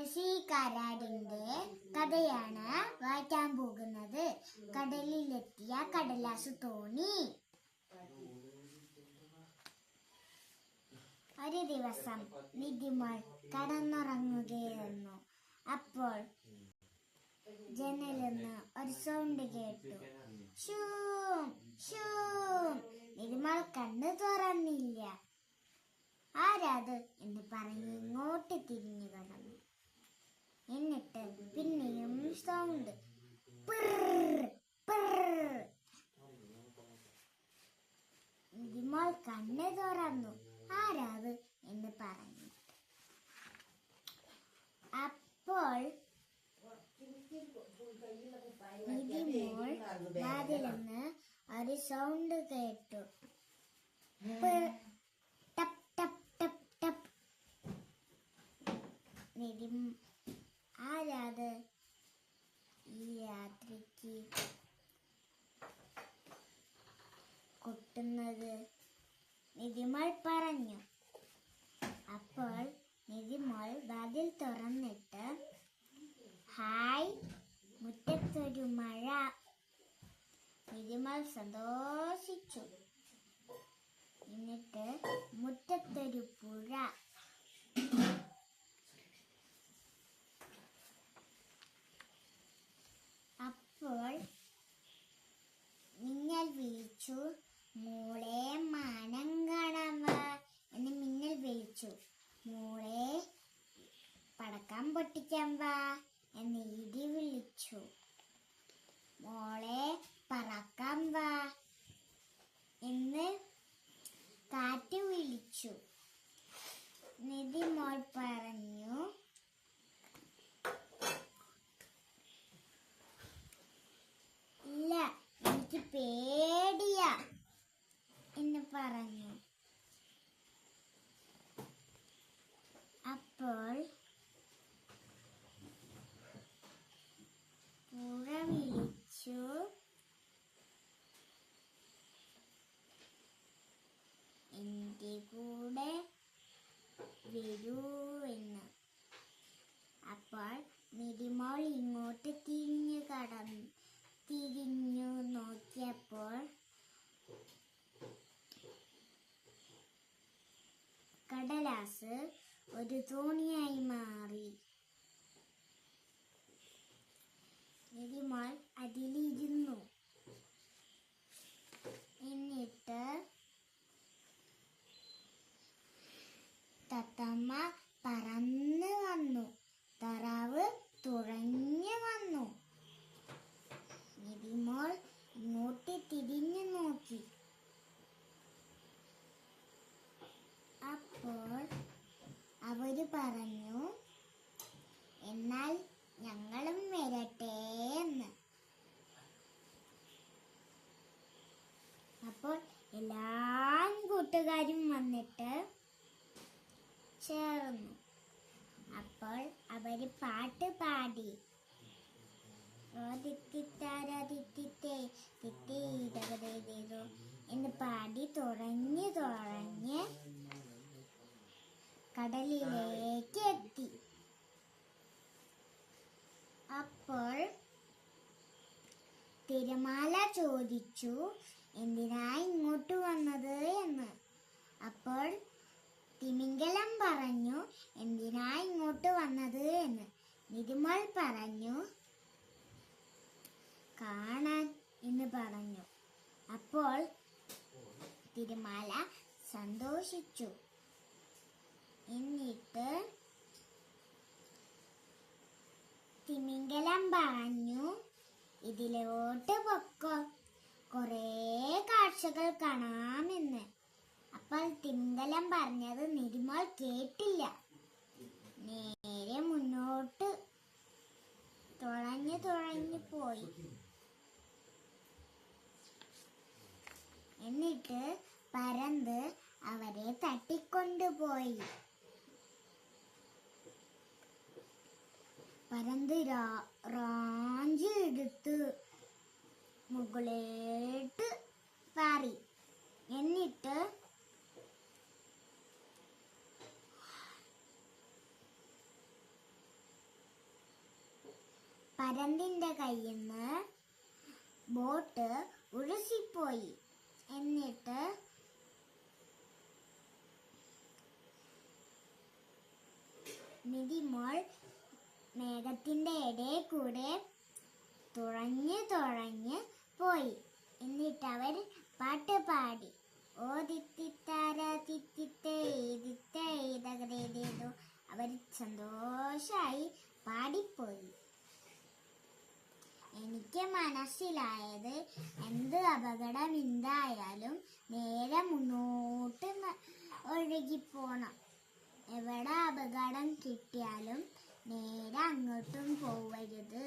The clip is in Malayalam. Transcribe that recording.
ശശി കാരാടിന്റെ കഥയാണ് വായിക്കാൻ പോകുന്നത്. കടലിലെത്തിയ കടലാസു തോണി. ഒരു ദിവസം നിധിമോൾ കടന്നുറങ്ങുകയായിരുന്നു. അപ്പോൾ ജനലിന്ന് ഒരു സൗണ്ട് കേട്ടു. ഷൂം ഷൂം. നിധിമോൾ കണ്ണു തുറന്നില്ല. ആരാത് എന്ന് പറഞ്ഞ് ഇങ്ങോട്ട് തിരിഞ്ഞു കടന്നു. എന്നിട്ട് പിന്നെയും സൗണ്ട്. നിധിമോൾ കണ്ണ് തുറന്നു. ആരാത് എന്ന് പറഞ്ഞു. അപ്പോൾ നിധിമോൾ വാതിലിന്ന് ഒരു സൗണ്ട് കേട്ടു. ആരാത് ഈ രാത്രിക്ക് കൊട്ടുന്നത്? നിധിമോൾ പറഞ്ഞു. അപ്പോൾ നിധിമോൾ വാതിൽ തുറന്നിട്ട്, ഹായ്, മുറ്റത്തൊരു മഴ. നിധിമോൾ സന്തോഷിച്ചു. എന്നിട്ട് മുറ്റത്തൊരു പുഴ. അപ്പോൾ മിന്നൽ വിളിച്ചു, മോളെ മാനം കാണാൻ വാ എന്ന് മിന്നൽ വിളിച്ചു. മോളെ പടക്കം പൊട്ടിക്കാൻ വാ എന്ന് ഇടി വിളിച്ചു. മോളെ പറക്കാൻ വാ എന്ന് കാറ്റ് വിളിച്ചു. നിധിമോൾ പറഞ്ഞു, ഇല്ല, എനിക്ക് പേടിയാ എന്ന് പറഞ്ഞു. അപ്പോൾ പുഴ വിളിച്ചു, എന്റെ കൂടെ വരൂ എന്ന്. അപ്പോൾ നിധിമോൾ ഇങ്ങോട്ട് തിരിഞ്ഞു നോക്കിയപ്പോൾ കടലാസ് ഒരു തോണിയായി മാറി. നിധിമോൾ അതിലിരുന്നു. എന്നിട്ട് തത്തമ്മ പറന്നു വന്നു. താറാവ് തുഴഞ്ഞു വന്നു. നിധിമോൾ ഇങ്ങോട്ട് തിരിഞ്ഞു നോക്കി. അപ്പോൾ അവര് പറഞ്ഞു, എന്നാൽ ഞങ്ങളും വരട്ടെ എന്ന്. അപ്പോൾ എല്ലാ കൂട്ടുകാരും വന്നിട്ട് ചേർന്നു. അപ്പോൾ അവര് പാട്ട് പാടി. എന്ന് പാടി തുഴഞ്ഞ് കടലിലേക്ക് എത്തി. അപ്പോൾ തിരമാല ചോദിച്ചു, എന്തിനാ ഇങ്ങോട്ട് വന്നത് എന്ന്. അപ്പോൾ തിമിംഗലം പറഞ്ഞു, എന്തിനാ ഇങ്ങോട്ട് വന്നത് എന്ന്. നിധിമോൾ പറഞ്ഞു, കാണാൻ എന്ന് പറഞ്ഞു. അപ്പോൾ തിരമാല സന്തോഷിച്ചു. എന്നിട്ട് തിമിംഗലം പറഞ്ഞു, ഇതിലോട്ട് പൊക്കോ, കുറേ കാഴ്ചകൾ കാണാമെന്ന്. അപ്പോൾ തിമിംഗലം പറഞ്ഞത് നിധിമോൾ കേട്ടില്ല. നേരെ മുന്നോട്ട് തുഴഞ്ഞു പോയി. എന്നിട്ട് പരന്ത് അവരെ തട്ടിക്കൊണ്ടുപോയി. പരന്ത് റാഞ്ചി എടുത്ത് മുകളിലോട്ട് പാറി. എന്നിട്ട് പരന്തിന്റെ കയ്യിൽ നിന്ന് ബോട്ട് ഉരുസിപ്പോയി. എന്നിട്ട് മിതിമോൾ മേഘത്തിന്റെ ഇടയിൽ കൂടെ തുഴഞ്ഞ് പോയി. എന്നിട്ട് അവർ പാട്ട് പാടി. ഓ തിത്തിത്താര തിത്തിത്തേ തിത്തേ തകരേതേതോ. അവർ സന്തോഷായി പാടിപ്പോയി. എനിക്ക് മനസ്സിലായത്, എന്ത് അപകടം ഉണ്ടായാലും നേരെ മുന്നോട്ട് ഒഴുകിപ്പോണം. എവിടെ അപകടം കിട്ടിയാലും നേരെ അങ്ങോട്ടും പോവരുത്.